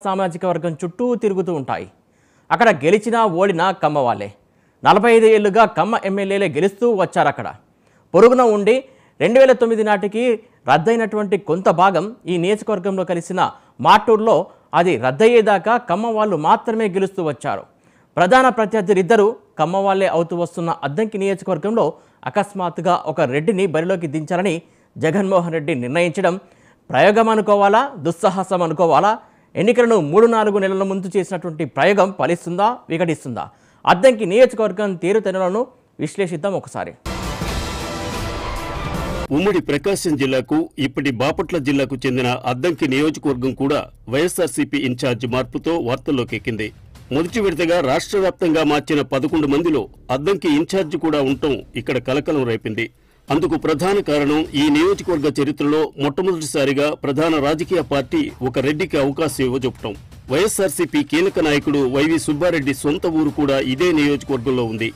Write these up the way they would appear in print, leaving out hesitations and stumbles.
సామాజిక వర్గం చుట్టూ తిరుగుతూ ఉంటాయి. అక్కడ గెలిచినా ఓడినా కమ్మ వాళ్ళే. 45 ఏళ్లుగా కమ్మ ఎమ్మెల్యేలే గెలుస్తూ వచ్చారు. అక్కడ పొరుగున ఉండి 2009 నాటికి రద్దయినటువంటి కొంత భాగం ఈ నియోజకవర్గంలో కలిసిన మాటూరులో అది రద్దయ్యేదాకా కమ్మ వాళ్ళు మాత్రమే గెలుస్తూ వచ్చారు. ప్రధాన ప్రత్యర్థులిద్దరూ కమ్మ వాళ్ళే అవుతూ వస్తున్న అద్దంకి నియోజకవర్గంలో అకస్మాత్తుగా ఒక రెడ్డిని బరిలోకి దించాలని జగన్మోహన్ రెడ్డి నిర్ణయించడం ప్రయోగం అనుకోవాలా, దుస్సాహసం అనుకోవాలా? ఎన్నికలను 3-4 నెలల ముందు చేసినటువంటి ప్రయోగం ఫలిస్తుందా, వికటిస్తుందా? అద్దంకి నియోజకవర్గం తీరుతెన్నులను విశ్లేషిద్దాం ఒకసారి. ఉమ్మడి ప్రకాశం జిల్లాకు ఇప్పటి బాపట్ల జిల్లాకు చెందిన అద్దంకి నియోజకవర్గం కూడా వైఎస్ఆర్సీపీ ఇన్ఛార్జ్ మార్పుతో వార్తల్లోకి ఎక్కింది. మొదటి విడతగా రాష్ట్ర వ్యాప్తంగా మార్చిన 11 మందిలో అద్దంకి ఇన్ఛార్జ్ కూడా ఉండటం ఇక్కడ కలకలం రేపింది. అందుకు ప్రధాన కారణం ఈ నియోజకవర్గ చరిత్రలో మొట్టమొదటిసారిగా ప్రధాన రాజకీయ పార్టీ ఒక రెడ్డికి అవకాశం ఇవ్వజొప్పటం. వైఎస్ఆర్సీపీ కీలక నాయకుడు వైవి సుబ్బారెడ్డి సొంత ఊరు కూడా ఇదే నియోజకవర్గంలో ఉంది.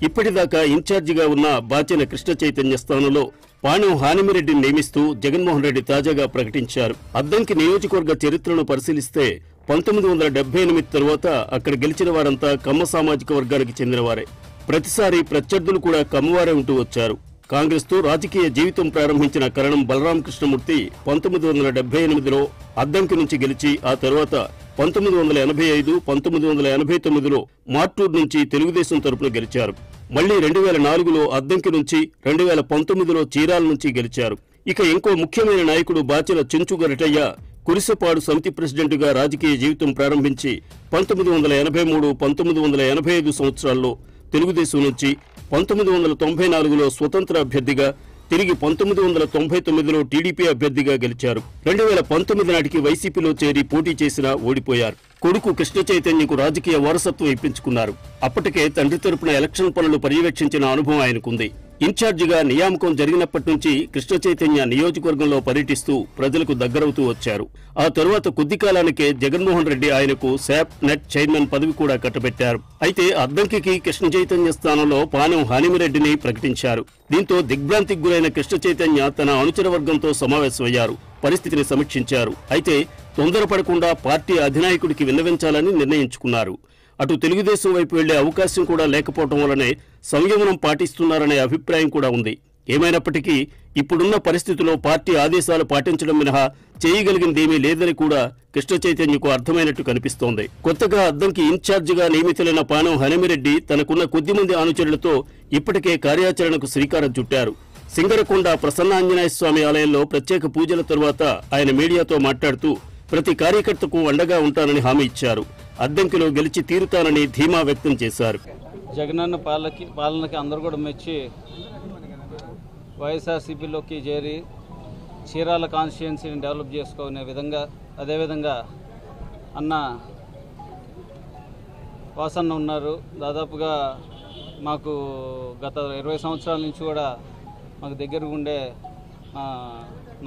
ఇప్పటిదాకా ఇన్ఛార్జిగా ఉన్న బాచెన కృష్ణ చైతన్య స్థానంలో పాణెం హానిమిరెడ్డిని నియమిస్తూ జగన్మోహన్ రెడ్డి తాజాగా ప్రకటించారు. అద్దంకి నియోజకవర్గ చరిత్రను పరిశీలిస్తే 1978 తరువాత అక్కడ గెలిచిన వారంతా కమ్మ సామాజిక వర్గానికి చెందినవారే. ప్రతిసారి ప్రత్యర్థులు కూడా కమ్మవారే ఉంటూ వచ్చారు. కాంగ్రెస్ తో రాజకీయ జీవితం ప్రారంభించిన కరణం బలరామకృష్ణమూర్తి 1978లో అద్దంకి నుంచి గెలిచి ఆ తర్వాత 1985, 1989లో మార్టూరు నుంచి తెలుగుదేశం తరపున గెలిచారు. మళ్లీ 2004లో అద్దంకి నుంచి, 2019లో చీరాల నుంచి గెలిచారు. ఇక ఇంకో ముఖ్యమైన నాయకుడు బాచెల చెంచుగరటయ్య కురిసపాడు సమితి ప్రెసిడెంట్గా రాజకీయ జీవితం ప్రారంభించి 1983, 1985 సంవత్సరాల్లో తెలుగుదేశం నుంచి, 1994లో స్వతంత్ర అభ్యర్థిగా, తిరిగి 1999లో టీడీపీ అభ్యర్థిగా గెలిచారు. 2019 నాటికి వైసీపీలో చేరి పోటీ చేసినా ఓడిపోయారు. కొడుకు కృష్ణ చైతన్యకు రాజకీయ వారసత్వం ఇప్పించుకున్నారు. అప్పటికే తండ్రి తరపున ఎలక్షన్ పనులు పర్యవేక్షించిన అనుభవం ఆయనకుంది. ఇన్ఛార్జిగా నియామకం జరిగినప్పటి నుంచి కృష్ణ చైతన్య నియోజకవర్గంలో పర్యటిస్తూ ప్రజలకు దగ్గరవుతూ వచ్చారు. ఆ తరువాత కొద్ది కాలానికే జగన్మోహన్ రెడ్డి ఆయనకు శాప్ నెట్ చైర్మన్ పదవి కూడా కట్టబెట్టారు. అయితే అద్దంకి కృష్ణ చైతన్య స్థానంలో పాణెం హానిమిరెడ్డిని ప్రకటించారు. దీంతో దిగ్భ్రాంతికి గురైన కృష్ణ చైతన్య తన అనుచర వర్గంతో సమావేశమయ్యారు. పరిస్థితిని సమీక్షించారు. అయితే తొందరపడకుండా పార్టీ అధినాయకుడికి విన్నవించాలని నిర్ణయించుకున్నారు. అటు తెలుగుదేశం వైపు వెళ్లే అవకాశం కూడా లేకపోవడం వల్లనే సంయమనం పాటిస్తున్నారనే అభిప్రాయం కూడా ఉంది. ఏమైనప్పటికీ ఇప్పుడున్న పరిస్థితుల్లో పార్టీ ఆదేశాలు పాటించడం మినహా చేయగలిగిందేమీ లేదని కూడా కృష్ణ చైతన్యకు అర్థమైనట్టు కనిపిస్తోంది. కొత్తగా అద్దంకి ఇన్ఛార్జిగా నియమితులైన పాణెం హనిమిరెడ్డి తనకున్న కొద్దిమంది అనుచరులతో ఇప్పటికే కార్యాచరణకు శ్రీకారం చుట్టారు. సింగరకొండ ప్రసన్నాంజనేయ స్వామి ఆలయంలో ప్రత్యేక పూజల తరువాత ఆయన మీడియాతో మాట్లాడుతూ ప్రతి కార్యకర్తకు అండగా ఉంటానని హామీ ఇచ్చారు. అద్దంకిలో గెలిచి తీరుతానని ధీమా వ్యక్తం చేశారు. జగనన్న పాలనకి అందరూ కూడా మెచ్చి వైఎస్ఆర్సీపీలోకి చేరి చీరాల కాన్స్టిట్యుయెన్సీని డెవలప్ చేసుకునే విధంగా, అదేవిధంగా అన్న వాసన్న ఉన్నారు. దాదాపుగా మాకు గత 20 సంవత్సరాల నుంచి కూడా మాకు దగ్గరగా ఉండే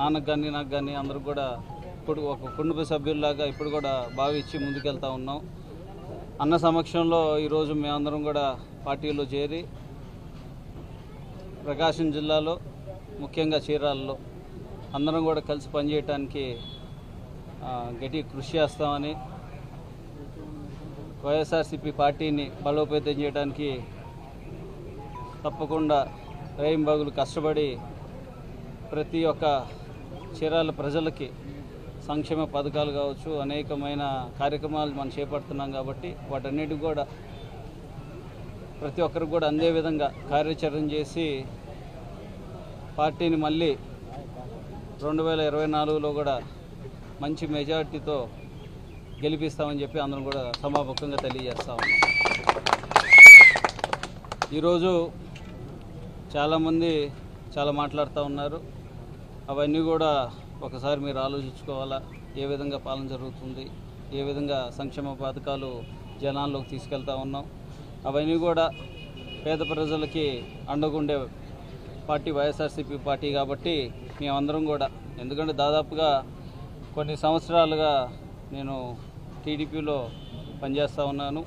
నాన్నకు కానీ నాకు కానీ అందరూ కూడా ఇప్పుడు ఒక కుటుంబ సభ్యుల్లాగా ఇప్పుడు కూడా భావించి ముందుకెళ్తా ఉన్నాం. అన్న సమక్షంలో ఈరోజు మేమందరం కూడా పార్టీలో చేరి ప్రకాశం జిల్లాలో ముఖ్యంగా చీరాలలో అందరం కూడా కలిసి పనిచేయడానికి గట్టి కృషి చేస్తామని, వైఎస్ఆర్సీపీ పార్టీని బలోపేతం చేయడానికి తప్పకుండా రేయింబాగులు కష్టపడి ప్రతి ఒక్క చీరాల ప్రజలకి సంక్షేమ పథకాలు కావచ్చు, అనేకమైన కార్యక్రమాలు మనం చేపడుతున్నాం కాబట్టి వాటన్నిటికి కూడా ప్రతి ఒక్కరికి కూడా అందే విధంగా కార్యాచరణ చేసి పార్టీని మళ్ళీ 2024లో కూడా మంచి మెజార్టీతో గెలిపిస్తామని చెప్పి అందరం కూడా సభాముఖంగా తెలియజేస్తా ఉన్నాం. ఈరోజు చాలామంది చాలా మాట్లాడుతూ ఉన్నారు. అవన్నీ కూడా ఒకసారి మీరు ఆలోచించుకోవాలా. ఏ విధంగా పాలన జరుగుతుంది, ఏ విధంగా సంక్షేమ పథకాలు జనాల్లోకి తీసుకెళ్తా ఉన్నాం, అవన్నీ కూడా పేద ప్రజలకి అండగుండే పార్టీ వైఎస్ఆర్సీపీ పార్టీ కాబట్టి మేమందరం కూడా, ఎందుకంటే దాదాపుగా కొన్ని సంవత్సరాలుగా నేను టీడీపీలో పనిచేస్తూ ఉన్నాను.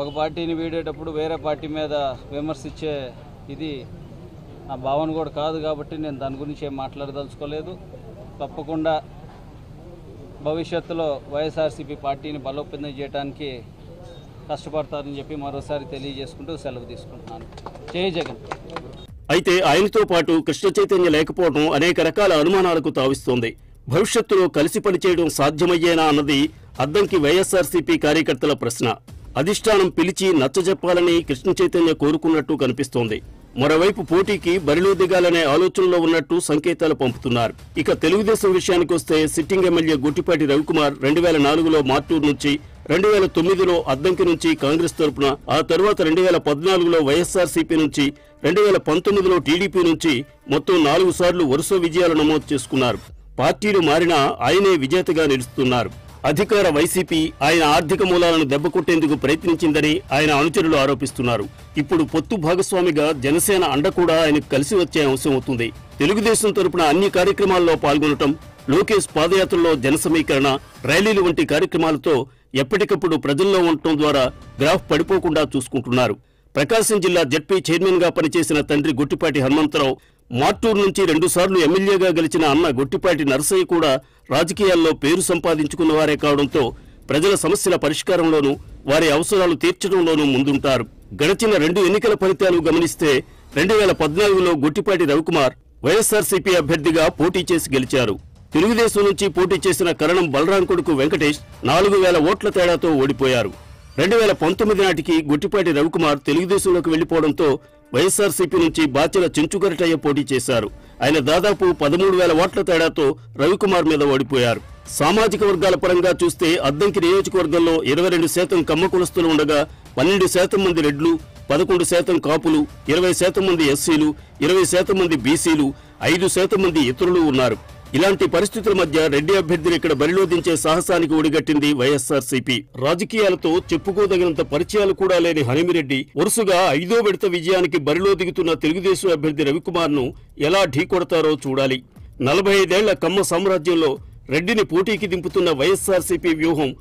ఒక పార్టీని వీడేటప్పుడు వేరే పార్టీ మీద విమర్శించే ఇది నా భావన కూడా కాదు కాబట్టి నేను దాని గురించి ఏం మాట్లాడదలుచుకోలేదు. తప్పకుండా భవిష్యత్తులో వైఎస్ఆర్సీపీ పార్టీని బలోపేతం చేయడానికి కష్టపడతారని చెప్పి మరోసారి తెలియజేసుకుంటూ సెలవు తీసుకుంటున్నాను. జై జగన్. అయితే ఆయనతో పాటు కృష్ణ చైతన్య లేకపోవడం అనేక రకాల అనుమానాలకు తావిస్తోంది. భవిష్యత్తులో కలిసి పనిచేయడం సాధ్యమయ్యేనా అన్నది అద్దంకి వైఎస్ఆర్సీపీ కార్యకర్తల ప్రశ్న. అధిష్టానం పిలిచి నచ్చజెప్పాలని కృష్ణ చైతన్య కోరుకున్నట్టు కనిపిస్తోంది. మరోవైపు పోటీకి బరిలో దిగాలనే ఆలోచనలో ఉన్నట్టు సంకేతాలు పంపుతున్నారు. ఇక తెలుగుదేశం విషయానికి వస్తే సిట్టింగ్ ఎమ్మెల్యే గొట్టిపాటి రవికుమార్ 2004లో మార్టూరు నుంచి, 2009లో అద్దంకి నుంచి కాంగ్రెస్ తరపున, ఆ తర్వాత 2014లో వైఎస్ఆర్సీపీ నుంచి, 2019లో టీడీపీ నుంచి మొత్తం 4 సార్లు వరుస విజయాలు నమోదు చేసుకున్నారు. పార్టీలు మారినా ఆయనే విజేతగా నిలుస్తున్నారు. అధికార వైసీపీ ఆయన ఆర్థిక మూలాలను దెబ్బకొట్టేందుకు ప్రయత్నించిందని ఆయన అనుచరులు ఆరోపిస్తున్నారు. ఇప్పుడు పొత్తు భాగస్వామిగా జనసేన అండ కూడా ఆయనకు కలిసి వచ్చే అంశం అవుతుంది. తెలుగుదేశం తరపున అన్ని కార్యక్రమాల్లో పాల్గొనటం, లోకేష్ పాదయాత్రలో జన సమీకరణ, ర్యాలీలు వంటి కార్యక్రమాలతో ఎప్పటికప్పుడు ప్రజల్లో ఉండటం ద్వారా గ్రాఫ్ పడిపోకుండా చూసుకుంటున్నారు. ప్రకాశం జిల్లా జడ్పీ చైర్మన్ గా పనిచేసిన తండ్రి గొట్టిపాటి హనుమంతరావు, మార్టూరు నుంచి 2 సార్లు ఎమ్మెల్యేగా గెలిచిన అన్న గొట్టిపాటి నరసయ్య కూడా రాజకీయాల్లో పేరు సంపాదించుకున్నవారే కావడంతో ప్రజల సమస్యల పరిష్కారంలోనూ వారి అవసరాలు తీర్చడంలోనూ ముందుంటారు. గడిచిన 2 ఎన్నికల ఫలితాలు గమనిస్తే 2014లో గొట్టిపాటి రవికుమార్ వైఎస్ఆర్సీపీ అభ్యర్థిగా పోటీ చేసి గెలిచారు. తెలుగుదేశం నుంచి పోటీ చేసిన కరణం బలరాం కొడుకు వెంకటేష్ 4000 ఓట్ల తేడాతో ఓడిపోయారు. 2019 నాటికి గొట్టిపాటి రవికుమార్ తెలుగుదేశంలోకి వెళ్లిపోవడంతో వైఎస్ఆర్సీపీ నుంచి బాచెల చెంచుగరటయ్య పోటీ చేశారు. ఆయన దాదాపు 13,000 ఓట్ల తేడాతో రవికుమార్ మీద ఓడిపోయారు. సామాజిక వర్గాల పరంగా చూస్తే అద్దంకి నియోజకవర్గంలో 22% కమ్మ కులస్తులు ఉండగా 12% మంది రెడ్లు, 11% కాపులు, 20% మంది ఎస్సీలు, 20% మంది బీసీలు, 5% మంది ఇతరులు ఉన్నారు. ఇలాంటి పరిస్థితుల మధ్య రెడ్డి అభ్యర్థిని ఇక్కడ బరిలో దించే సాహసానికి ఒడిగట్టింది వైఎస్ఆర్సీపీ. రాజకీయాలతో చెప్పుకోదగినంత పరిచయాలు కూడా లేని హనిమిరెడ్డి వరుసగా 5వ విడత విజయానికి బరిలో దిగుతున్న తెలుగుదేశం అభ్యర్థి రవికుమార్ ను ఎలా ఢీకొడతారో చూడాలి. 45 ఏళ్ల కమ్మ సామ్రాజ్యంలో రెడ్డిని పోటీకి దింపుతున్న వైఎస్ఆర్సీపీ వ్యూహం